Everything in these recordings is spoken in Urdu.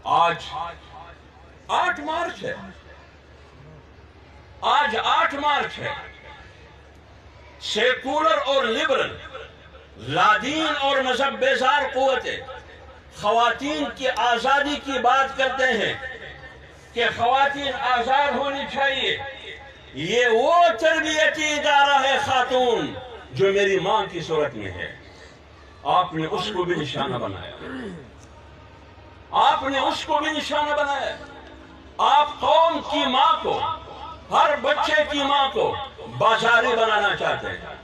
آج 8 مارچ ہے، آج 8 مارچ ہے۔ سیکولر اور لبرل، لادین اور مذہب بیزار قوتیں خواتین کی آزادی کی بات کرتے ہیں کہ خواتین آزاد ہونی چاہیے۔ یہ وہ تربیتی ادارہ ہے خاتون جو میری ماں کی صورت میں ہے۔ آپ نے اس کو بھی نشانہ بنایا، آپ نے اس کو بھی نشانہ بنایا۔ آپ قوم کی ماں کو، ہر بچے کی ماں کو بازاری بنانا چاہتے ہیں۔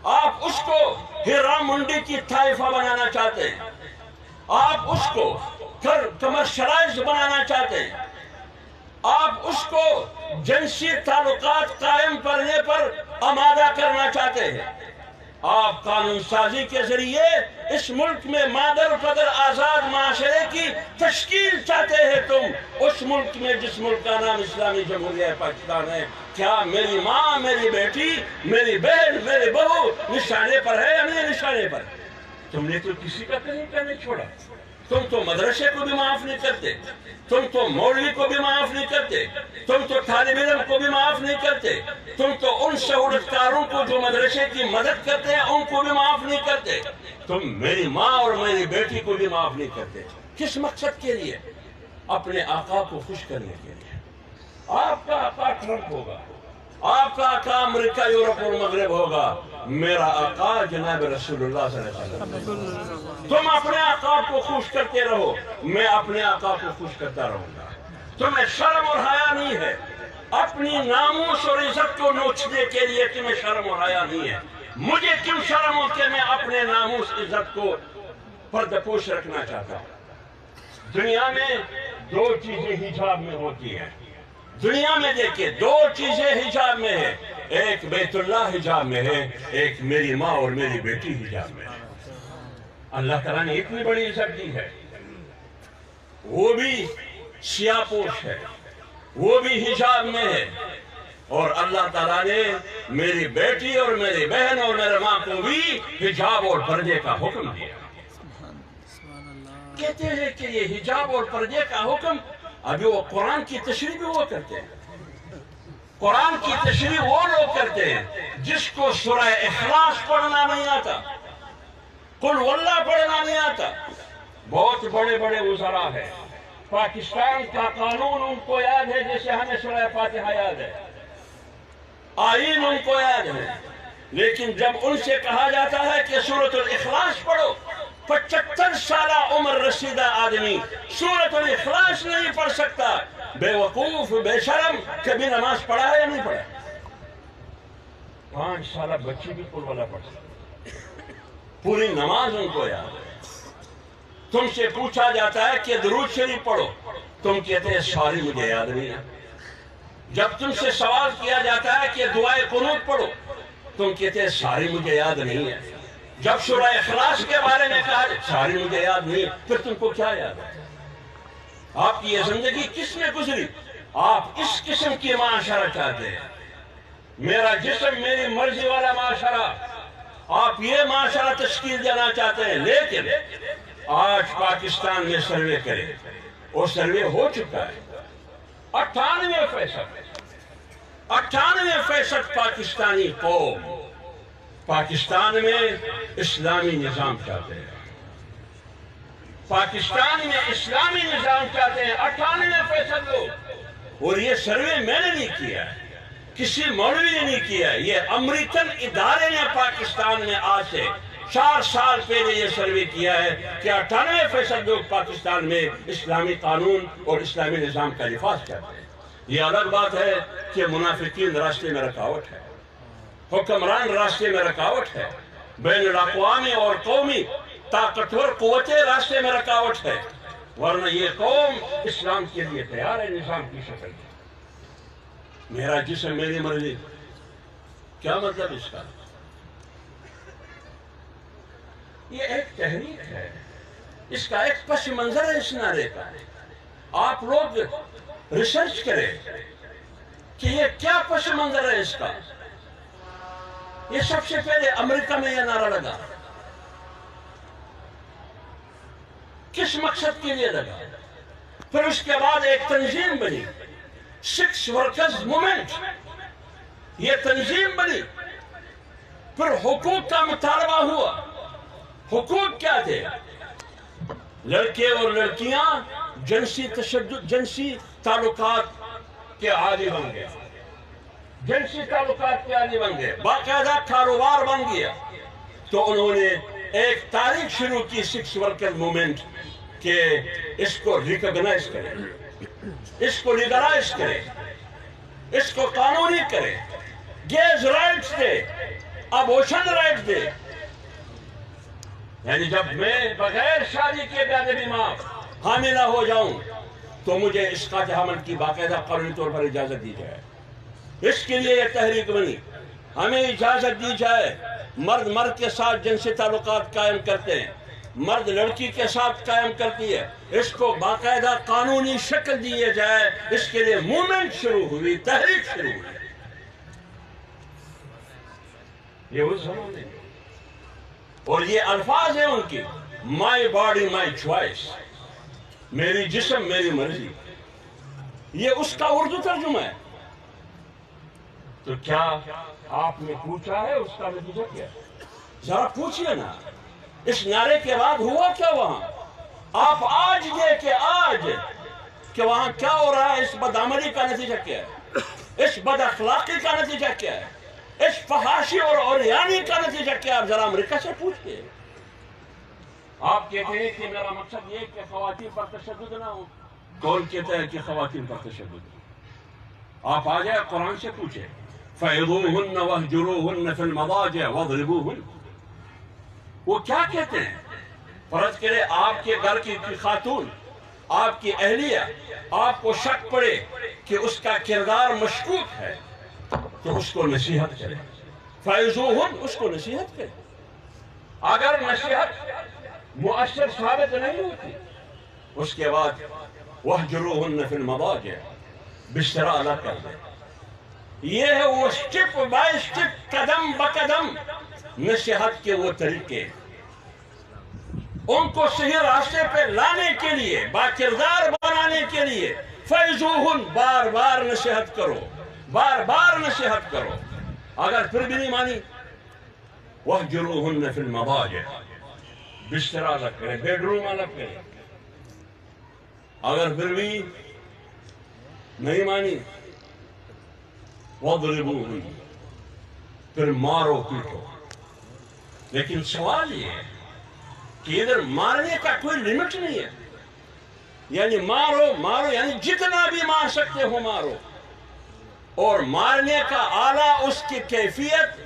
آپ اس کو ہیرا منڈی کی طائفہ بنانا چاہتے ہیں۔ آپ اس کو کمرشلائز بنانا چاہتے ہیں۔ آپ اس کو جنسی تعلقات قائم کرنے پر آمادہ کرنا چاہتے ہیں۔ آپ قانون سازی کے ذریعے اس ملک میں مادر قدر آزاد معاشرے کی تشکیل چاہتے ہیں۔ تم اس ملک میں جس ملک کا نام اسلامی جمہوریہ پاکستان ہے، کیا میری ماں، میری بیٹی، میری بہن، میری بہو نشانے پر ہے یا نہیں نشانے پر؟ تم نے تو کسی کا طریقہ نہیں چھوڑا۔ تم تو مدرسے کو بھی معاف نہیں کرتے، تم تو مولوی کو بھی معاف نہیں کرتے، تم تو طالب علم کو بھی معاف نہیں کرتے، تم تو ان سہولتکاروں کو جو مدرسے کی مدد کرتے ہیں ان کو بھی معاف نہیں کرتے، تم میری ماں اور میری بیٹی کو بھی معاف نہیں کرتے۔ کس مقصد کے لیے؟ اپنے آقا کو خوش کرنے کے لیے۔ آپ کا آقا ٹرمپ ہوگا، آپ کا آقا امریکہ، یورپ اور مغرب ہوگا، میرا آقا جناب رسول اللہ صلی اللہ علیہ وسلم۔ تم اپنے آقا کو خوش کرتے رہو، میں اپنے آقا کو خوش کرتا رہوں گا۔ تمہیں شرم اور حیا نہیں ہے، اپنی ناموس اور عزت کو نوچنے کے لیے تمہیں شرم اور حیا نہیں ہے۔ مجھے کیوں شرم ہو کہ میں اپنے ناموس عزت کو پردپوش رکھنا چاہتا ہوں۔ دنیا میں 2 چیزیں حجاب میں ہوتی ہیں۔ دنیا میں دیکھیں 2 چیزیں حجاب میں ہیں، ایک بیت اللہ حجاب میں ہے، ایک میری ماں اور میری بیٹی حجاب میں ہے۔ اللہ تعالیٰ نے اتنی بڑی عزت دی ہے، وہ بھی سیاہ پوش ہے، وہ بھی حجاب میں ہے، اور اللہ تعالیٰ نے میری بیٹی اور میری بہن اور میرے ماں کو بھی حجاب اور پردے کا حکم دیا۔ کہتے ہیں کہ یہ حجاب اور پردے کا حکم، ابھی وہ قرآن کی تشریح بھی وہ کرتے ہیں۔ قرآن کی تشریح وہ لوگ کرتے ہیں جس کو سورہ اخلاص پڑھنا نہیں آتا، قل واللہ پڑھنا نہیں آتا۔ بہت بڑے بڑے وزراء ہیں، پاکستان کا قانون ان کو یاد ہے جیسے ہمیں سورہ فاتحہ یاد ہے، آئین ان کو یاد ہے، لیکن جب ان سے کہا جاتا ہے کہ سورۃ الاخلاص پڑھو، 75 سالہ عمر رسیدہ آدمی سورۃ الاخلاص نہیں پڑھ سکتا۔ بے وقوف، بے شرم، کبھی نماز پڑھا ہے یا نہیں پڑھا؟ 5 سالہ بچی بھی قل واللہ پڑھ سکتا، پوری نماز ان کو یاد ہے۔ تم سے پوچھا جاتا ہے کہ درود شریف پڑھو، تم کہتے ہیں ساری مجھے یاد نہیں ہے۔ جب تم سے سوال کیا جاتا ہے کہ دعائے قنوت پڑھو، تم کہتے ہیں ساری مجھے یاد نہیں ہے۔ جب سورہ اخلاص کے بارے میں کہا ساری مجھے یاد نہیں ہے، پھر تم کو کیا یاد ہے؟ آپ کی یہ زندگی کس میں گزری؟ آپ اس قسم کی معاشرہ چاہتے ہیں، میرا جسم میری مرضی والا معاشرہ، آپ یہ معاشرہ تشکیل دینا چاہتے ہیں۔ لیکن آج پاکستان میں سروے کرے، وہ سروے ہو چکا ہے، 98% پاکستانی قوم پاکستان میں اسلامی نظام چاہتے ہیں، پاکستان میں اسلامی نظام چاہتے ہیں 98% لوگ۔ اور یہ سروے میں نے نہیں کیا ہے، کسی مولوی نے نہیں کیا ہے، یہ امریکن ادارے نے پاکستان میں آج سے 4 سال پہلے یہ سروے کیا ہے کہ 98% لوگ پاکستان میں اسلامی قانون اور اسلامی نظام کا لفاظ کرتے ہیں۔ یہ الگ بات ہے کہ منافقین راستے میں رکاوٹ ہے، حکمران راستے میں رکاوٹ ہے، بین الاقوامی اور قومی طاقتور قوتیں راستے میں رکاوٹ ہے، ورنہ یہ قوم اسلام کے لیے تیار ہے نظام کی شکل میں۔ میرا جسم میری مرضی، کیا مطلب اس کا؟ یہ ایک تحریک ہے، اس کا ایک پس منظر ہے اس نعرے کا۔ آپ لوگ ریسرچ کریں کہ یہ کیا پس منظر ہے اس کا۔ یہ سب سے پہلے امریکہ میں یہ نعرہ لگا، کس مقصد کے لیے لگا؟ پھر اس کے بعد ایک تنظیم بنی سکس ورکرز مومنٹ، یہ تنظیم بنی، پھر حقوق کا مطالبہ ہوا۔ حقوق کیا تھے؟ لڑکے اور لڑکیاں جنسی تشدد، جنسی تعلقات کے عادی بن گئے، جنسی تعلقات کے عادی بن گئے، باقاعدہ کاروبار بن گیا۔ تو انہوں نے ایک تاریخ شروع کی سکس ورکر مومنٹ کہ اس کو ریکگنائز کرے، اس کو لیگلائز کرے، اس کو قانونی کرے، گیز رائٹس دے، ابورشن رائٹس دے۔ یعنی جب میں بغیر شادی کے بے ادبی ماں حاملہ ہو جاؤں تو مجھے اسقاط حمل کی باقاعدہ قانونی طور پر اجازت دی جائے۔ اس کے لیے یہ تحریک بنی، ہمیں اجازت دی جائے، مرد مرد کے ساتھ جنسی تعلقات قائم کرتے ہیں، مرد لڑکی کے ساتھ قائم کرتی ہے، اس کو باقاعدہ قانونی شکل دیے جائے۔ اس کے لیے موومنٹ شروع ہوئی، تحریک شروع ہوئی۔ یہ اس زمانے میں، اور یہ الفاظ ہیں ان کی، مائی باڈی مائی چوائس، میری جسم میری مرضی، یہ اس کا اردو ترجمہ ہے۔ تو کیا آپ نے پوچھا ہے اس کا نتیجہ کیا ہے؟ ذرا پوچھئے نا، اس نعرے کے بعد ہوا کیا وہاں؟ آپ آج دیکھیں آج کہ وہاں کیا ہو رہا ہے، اس بدعملی کا نتیجہ کیا ہے، اس بد اخلاقی کا نتیجہ کیا ہے، اس فحاشی اور عریانی کا نتیجہ کیا ہے؟ ذرا امریکہ سے پوچھئے۔ آپ کہتے ہیں کہ میرا مقصد یہ کہ خواتین پر تشدد نہ ہو، کون کہتا ہے کہ خواتین پر تشدد ہو؟ آپ آ جائے قرآن سے پوچھیں، فَعِظُوهُنَّ وَاهْجُرُوهُنَّ فِي الْمَضَاجِعِ وَاضْرِبُوهُنَّ۔ وہ کیا کہتے ہیں؟ فرض کرے آپ کے گھر کی خاتون، آپ کی اہلیہ، آپ کو شک پڑے کہ اس کا کردار مشکوک ہے تو اس کو نصیحت کرے، فَعِظُوهُنَّ، اس کو نصیحت کرے۔ اگر نصیحت مؤثر ثابت نہیں ہوتی، اس کے بعد وَاهْجُرُوهُنَّ فِي الْمَضَاجِعِ، بستر الگ کر دے۔ یہ ہے وہ سٹیپ بائی سٹیپ، قدم بقدم نصیحت کے وہ طریقے، ان کو صحیح راستے پہ لانے کے لیے، باکردار بنانے کے لیے۔ فَعِظُوهُنَّ، بار بار نصیحت کرو، بار بار نصیحت کرو۔ اگر پھر بھی نہیں مانی، وَاهْجُرُوهُنَّ فِي الْمَضَاجِعِ، بستر الگ کرے، بیڈ روم الگ کرے۔ اگر پھر بھی نہیں مانی، وَاضْرِبُوهُنَّ، پھر مارو پیٹو۔ لیکن سوال یہ ہے کہ ادھر مارنے کا کوئی لیمٹ نہیں ہے، یعنی مارو مارو، یعنی جتنا بھی مار سکتے ہو مارو، اور مارنے کا آلہ، اس کی کیفیت،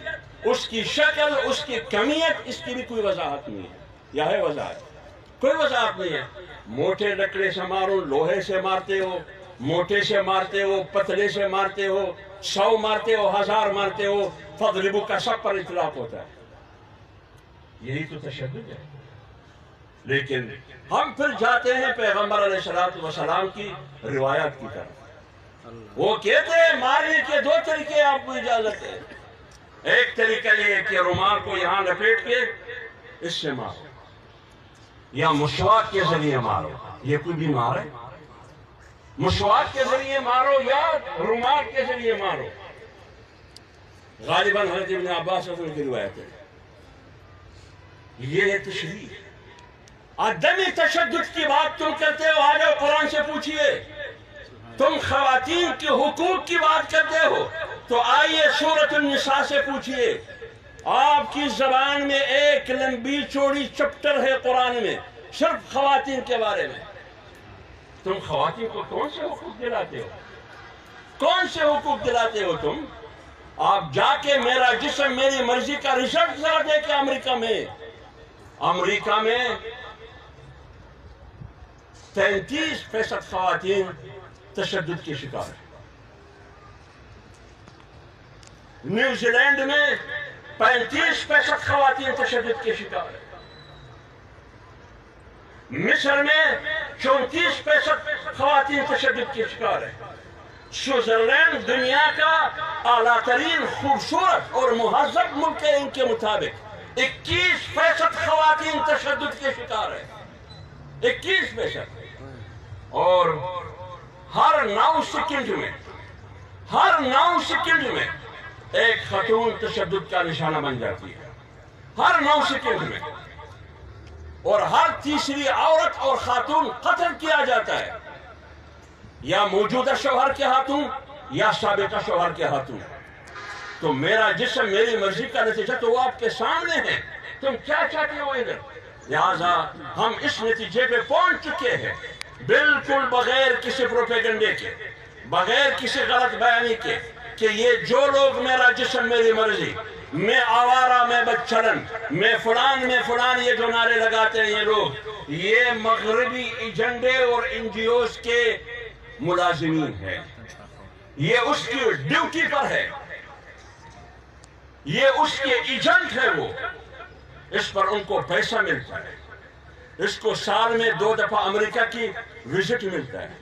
اس کی شکل، اس کی کمیت، اس کی بھی کوئی وضاحت نہیں ہے۔ یا ہے وضاحت؟ کوئی وضاحت نہیں ہے۔ موٹے لکڑے سے مارو، لوہے سے مارتے ہو، موٹے سے مارتے ہو، پتلے سے مارتے ہو، 100 مارتے ہو، 1000 مارتے ہو، فضربو کا سب پر اطلاق ہوتا ہے۔ یہی تو تشدد ہے۔ لیکن ہم پھر جاتے ہیں پیغمبر علیہ السلام کی روایات کی طرف۔ وہ کہتے ہیں مارنے کے 2 طریقے آپ کو اجازت ہے۔ ایک طریقہ یہ ہے کہ رومال کو یہاں لپیٹ کے اس سے مارو، یا مسواک کے ذریعے مارو۔ یہ کوئی بھی مار ہے، مسواک کے ذریعے مارو یا رومال کے ذریعے مارو۔ غالباً حضرت ابن عباس رضی اللہ عنہ کی روایت ہے۔ یہ ہے تشریح۔ عدم تشدد کی بات تم کرتے ہو، آ جاؤ قرآن سے پوچھئے۔ تم خواتین کے حقوق کی بات کرتے ہو تو آئیے سورۃ النساء سے پوچھئے۔ آپ کی زبان میں ایک لمبی چوڑی چپٹر ہے قرآن میں صرف خواتین کے بارے میں۔ تم خواتین کو کون سے حقوق دلاتے ہو؟ کون سے حقوق دلاتے ہو تم؟ آپ جا کے میرا جسم میری مرضی کا ریزلٹ ذرا دیکھیں۔ امریکہ میں 33% خواتین تشدد کی شکار ہیں۔ نیوزی لینڈ میں 35% خواتین تشدد کی شکار ہیں۔ مصر میں 34% خواتین تشدد کی شکار ہیں۔ سوئٹزرلینڈ دنیا کا اعلیٰ ترین خوبصورت اور مہذب ملک ہے، ان کے مطابق 21% خواتین تشدد کے شکار ہیں۔ 21%۔ اور ہر 9 سیکنڈ میں ایک خاتون تشدد کا نشانہ بن جاتی ہے، ہر 9 سیکنڈ میں، اور ہر تیسری عورت اور خاتون قتل کیا جاتا ہے، یا موجودہ شوہر کے ہاتھوں یا سابقہ شوہر کے ہاتھوں۔ تو میرا جسم میری مرضی کا نتیجہ تو وہ آپ کے سامنے ہے، تم کیا چاہتے ہو ادھر؟ لہذا ہم اس نتیجے پہ پہنچ چکے ہیں، بالکل بغیر کسی پروپیگنڈے کے، بغیر کسی غلط بیانی کے، کہ یہ جو لوگ میرا جسم میری مرضی، میں آوارہ میں بدچلن، میں فلان یہ جو نعرے لگاتے ہیں یہ لوگ، یہ مغربی ایجنڈے اور NGOs کے ملازمین ہیں، یہ اس کی ڈیوٹی پر ہے، یہ اس کے ایجنٹ ہے، وہ اس پر ان کو پیسہ ملتا ہے، اس کو سال میں 2 دفعہ امریکہ کی وزٹ ملتا ہے،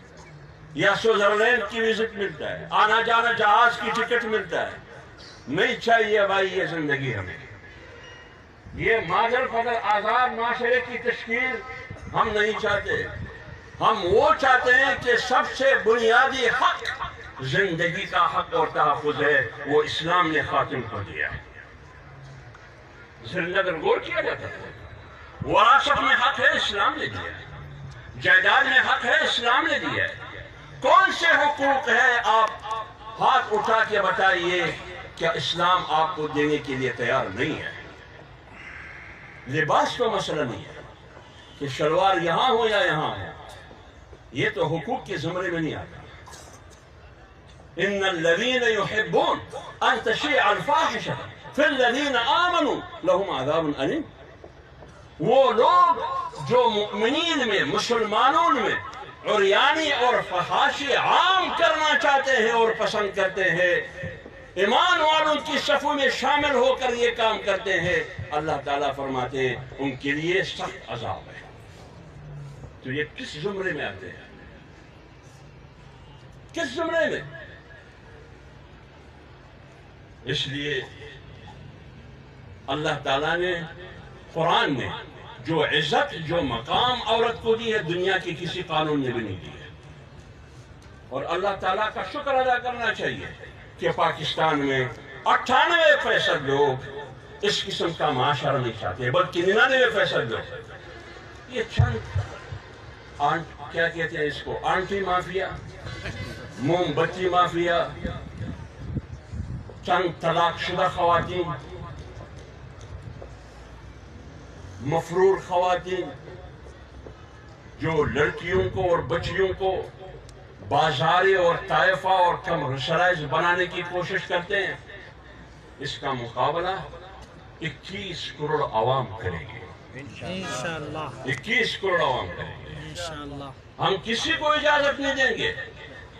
یا سوئٹزرلینڈ کی وزٹ ملتا ہے، آنا جانا جہاز کی ٹکٹ ملتا ہے۔ نہیں چاہیے بھائی یہ زندگی ہمیں، یہ مادر فدر آزاد معاشرے کی تشکیل ہم نہیں چاہتے۔ ہم وہ چاہتے ہیں کہ سب سے بنیادی حق زندگی کا حق اور تحفظ ہے، وہ اسلام نے خاتون کو دیا ہے۔ زندگی غور کیا جاتا ہے، وراثت میں حق ہے، اسلام نے دیا ہے، جائیداد میں حق ہے، اسلام نے دیا ہے۔ کون سے حقوق ہے آپ ہاتھ اٹھا کے بتائیے کیا اسلام آپ کو دینے کے لیے تیار نہیں ہے؟ لباس تو مسئلہ نہیں ہے کہ شلوار یہاں ہو یا یہاں ہو، یہ تو حقوق کے زمرے میں نہیں آتا۔ ان الذين يحبون ان تشيع الفاحشة في الذين آمنوا لهم عذاب أليم۔ وہ لوگ جو مؤمنین میں، مسلمانوں میں عریانی اور فحاشی عام کرنا چاہتے ہیں اور پسند کرتے ہیں، ایمان والوں کی صفوں میں شامل ہو کر یہ کام کرتے ہیں، اللہ تعالیٰ فرماتے ہیں ان کے لیے سخت عذاب ہے۔ تو یہ کس زمرے میں آتے ہیں؟ کس زمرے میں؟ اس لیے اللہ تعالیٰ نے قرآن میں جو عزت، جو مقام عورت کو دی ہے، دنیا کے کسی قانون نے بھی نہیں دی ہے۔ اور اللہ تعالیٰ کا شکر ادا کرنا چاہیے کہ پاکستان میں 98% لوگ اس قسم کا معاشرہ نہیں چاہتے، بلکہ 99% لوگ یہ چند کیا کہتے ہیں اس کو، آنٹی مافیا، موم بتی مافیا، چند طلاق شدہ خواتین، مفرور خواتین جو لڑکیوں کو اور بچیوں کو بازاری اور طائفہ اور کمرشلائز بنانے کی کوشش کرتے ہیں، اس کا مقابلہ 21 کروڑ عوام کریں گے انشاءاللہ۔ 21 کروڑ عوام کریں گے انشاءاللہ۔ ہم کسی کو اجازت نہیں دیں گے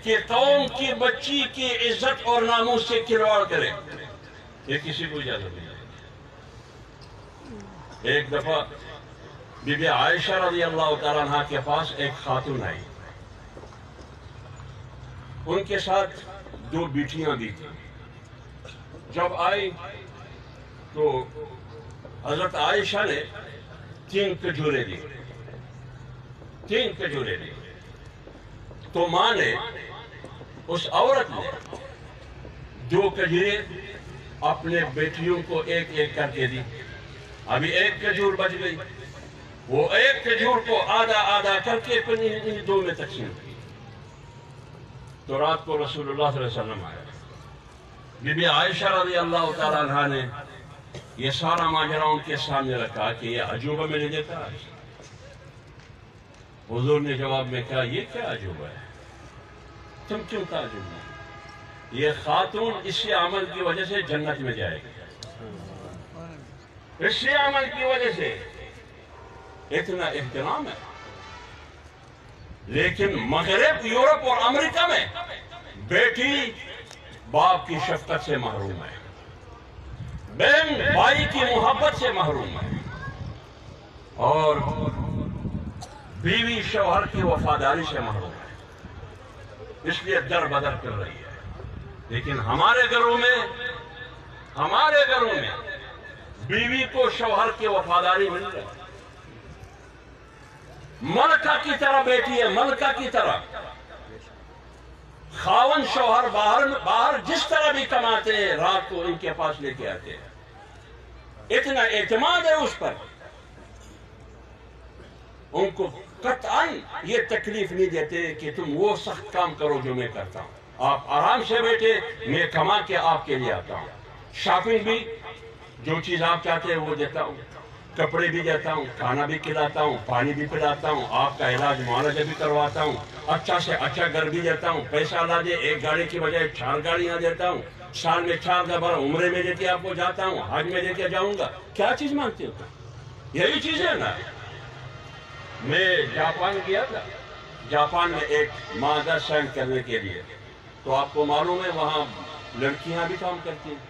کہ قوم کی بچی کی عزت اور ناموس سے کھلواڑ کرے، یہ کسی کو اجازت نہیں دیں گے۔ ایک دفعہ بی بی عائشہ رضی اللہ تعالیٰ عنہ کے پاس ایک خاتون آئی، ان کے ساتھ 2 بیٹیاں بھی تھیں۔ جب آئی تو حضرت عائشہ نے 3 کھجوریں دی، 3 کھجوریں دی، تو ماں نے، اس عورت نے 2 کھجوریں اپنے بیٹیوں کو ایک ایک کر کے دی۔ ابھی 1 کھجور بچ گئی، وہ 1 کھجور کو آدھا آدھا کر کے ان 2 میں تقسیم کی۔ تو رات کو رسول اللہ صلی اللہ علیہ وسلم آئے، بی بی عائشہ رضی اللہ تعالیٰ عنہ نے یہ سارا ماجرا ان کے سامنے رکھا کہ یہ عجوبہ میں نے دیکھا۔ حضور نے جواب میں کہا یہ کیا عجوبہ ہے، تم کیوں تعجب ہے؟ یہ خاتون اسی عمل کی وجہ سے جنت میں جائے گی، اسی عمل کی وجہ سے اتنا احترام ہے۔ لیکن مغرب، یورپ اور امریکہ میں بیٹی باپ کی شفقت سے محروم ہے، بہن بھائی کی محبت سے محروم ہے، اور بیوی شوہر کی وفاداری سے محروم ہے، اس لیے در بدر کر رہی ہے۔ لیکن ہمارے گھروں میں بیوی کو شوہر کی وفاداری مل رہی ہے، ملکہ کی طرح بیٹی ہے، ملکہ کی طرح. خاون شوہر باہر جس طرح بھی کماتے ہیں رات کو ان کے پاس لے کے آتے ہیں. اتنا اعتماد ہے اس پر. ان کو قطعاً یہ تکلیف نہیں دیتے کہ تم وہ سخت کام کرو جو میں کرتا ہوں. آپ آرام سے بیٹھے، میں کما کے آپ کے لیے آتا ہوں. شاپنگ بھی جو چیز آپ چاہتے ہیں وہ دیتا ہوں، کپڑے بھی دیتا ہوں، کھانا بھی کھلاتا ہوں، پانی بھی پلاتا ہوں، آپ کا علاج معالجہ بھی کرواتا ہوں، اچھا سے اچھا گھر بھی دیتا ہوں. پیسہ لا دے، ایک گاڑی کی بجائے 4 گاڑیاں دیتا ہوں. سال میں 4 دفعہ عمرے میں لے کے آپ کو جاتا ہوں، حج میں لے کے جاؤں گا. کیا چیز مانگتے ہو؟ یہی چیز ہے نا. میں جاپان گیا تھا. جاپان میں ایک مادہ سائن کرنے کے لیے، تو آپ کو معلوم ہے وہاں لڑکیاں بھی کام کرتی ہیں.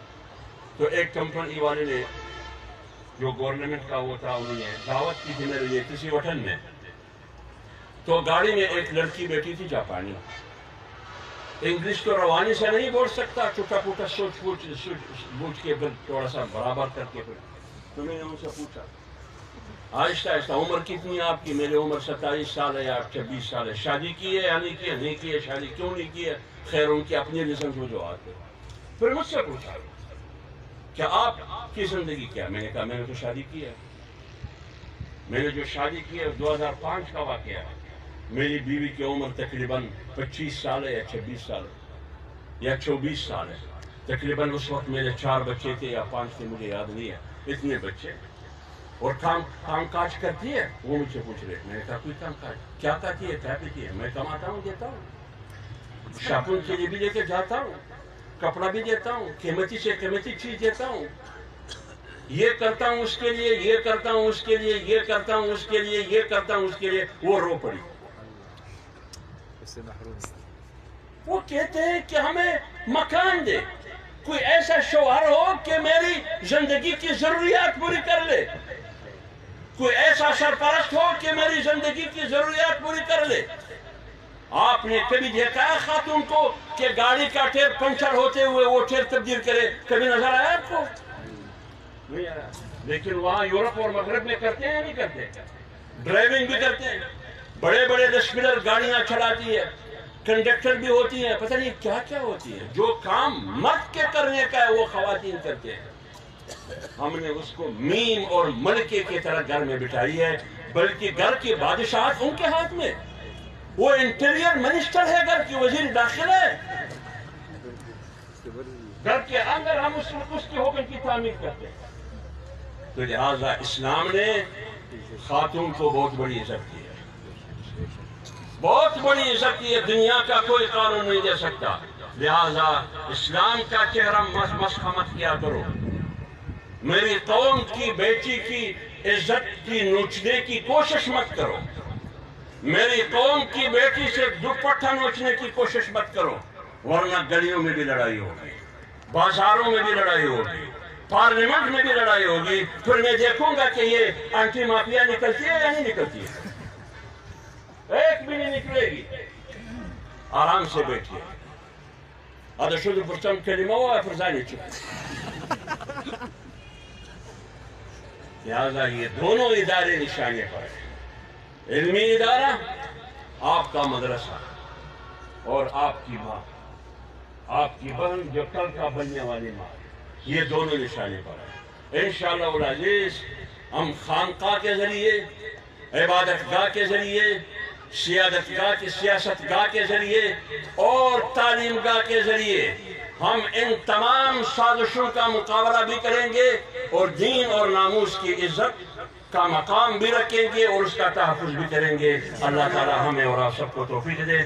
تو ایک کمپنی والے نے جو گورنمنٹ کا وہ تھا، انہوں نے دعوت کی تھی میرے لیے کسی ہوٹل میں. تو گاڑی میں ایک لڑکی بیٹھی تھی جاپانی. انگلش تو روانی سے نہیں بول سکتا، چھوٹا پوٹا سوچ بوجھ کے تھوڑا سا برابر کر کے. تو میں نے ان سے پوچھا آہستہ آہستہ، عمر کتنی ہے آپ کی؟ میری عمر 27 سال ہے یا 26 سال ہے. شادی کی ہے یا نہیں کی ہے؟ نہیں کی ہے. شادی کیوں نہیں کی ہے؟ خیر ان کی اپنی ریزنز وجوہات ہے. پھر مجھ سے پوچھا کہ آپ کی زندگی کیا؟ میں نے کہا میں نے تو شادی کی ہے. میں نے جو شادی کی ہے 2005 کا واقعہ ہے. میری بیوی کی عمر تقریباً 25 سال ہے یا 26 سال ہے یا 24 سال ہے. تقریباً اس وقت میرے 4 بچے تھے یا 5 تھے، مجھے یاد نہیں ہے. اتنے بچے. اور کام کاج کرتی ہے؟ وہ مجھ سے پوچھ رہے. میں نے کہا کوئی کام کاج کیا کرتی ہے؟ کیا پیتی ہے؟ میں کماتا ہوں، دیتا ہوں، شاپنگ کے لیے بھی لے کے جاتا ہوں، کپڑا بھی دیتا ہوں، قیمتی سے قیمتی چیز دیتا ہوں. یہ کرتا ہوں اس کے لیے، یہ کرتا ہوں اس کے لیے، یہ کرتا ہوں اس کے لیے، یہ کرتا ہوں اس کے لیے. وہ رو پڑی. وہ کہتے ہیں کہ ہمیں مکان دے، کوئی ایسا شوہر ہو کہ میری زندگی کی ضروریات پوری کر لے، کوئی ایسا سرپرست ہو کہ میری زندگی کی ضروریات پوری کر لے. آپ نے کبھی دیکھا ہے خاتون کو کہ گاڑی کا ٹیر پنچر ہوتے ہوئے وہ ٹیر تبدیل کرے؟ کبھی نظر آیا آپ کو؟ نہیں آیا. لیکن وہاں یورپ اور مغرب میں کرتے ہیں یا نہیں کرتے؟ ڈرائیونگ بھی کرتے ہیں، بڑے بڑے لشکر گاڑیاں چلاتی ہے، کنڈکٹر بھی ہوتی ہیں، پتہ نہیں کیا کیا ہوتی ہے. جو کام مرد کے کرنے کا ہے وہ خواتین کرتے ہیں. ہم نے اس کو میم اور ملکے کی طرح گھر میں بٹھائی ہے، بلکہ گھر کی بادشاہت ان کے ہاتھ میں. وہ انٹیریئر منسٹر ہے، گھر کی وزیر داخلہ ہے. گھر کے اندر ہم اس کی حکم کی تعمیر کرتے ہیں. تو لہذا اسلام نے خاتون کو بہت بڑی عزت دی ہے، بہت بڑی عزت دی ہے. دنیا کا کوئی قانون نہیں دے سکتا. لہذا اسلام کا چہرہ مسخ مت کیا کرو. میری قوم کی بیٹی کی عزت کی نوچنے کی کوشش مت کرو. میری قوم کی بیٹی سے دوپٹہ نوچنے کی کوشش مت کرو، ورنہ گلیوں میں بھی لڑائی ہوگی، بازاروں میں بھی لڑائی ہوگی، پارلیمنٹ میں بھی لڑائی ہوگی. پھر میں دیکھوں گا کہ یہ آنٹی مافیا نکلتی ہے یا نہیں نکلتی ہے. ایک بھی نہیں نکلے گی. آرام سے بیٹھیے. هذا شو اللي برتم كلمة وفرزاني تشوف. لہذا یہ دونوں ادارے نشانے پر ہیں. علمی ادارہ، آپ کا مدرسہ، اور آپ کی ماں، آپ کی بہن جو کل کا بننے والی ماں، یہ دونوں نشانے پر ہیں. انشاءاللہ العزیز ہم خانقاہ کے ذریعے، عبادت گاہ کے ذریعے، سیادت گاہ کی سیاست گاہ کے ذریعے اور تعلیم گاہ کے ذریعے ہم ان تمام سازشوں کا مقابلہ بھی کریں گے اور دین اور ناموس کی عزت کا مقام بھی رکھیں گے اور اس کا تحفظ بھی کریں گے. اللہ تعالی ہمیں اور آپ سب کو توفیق دے.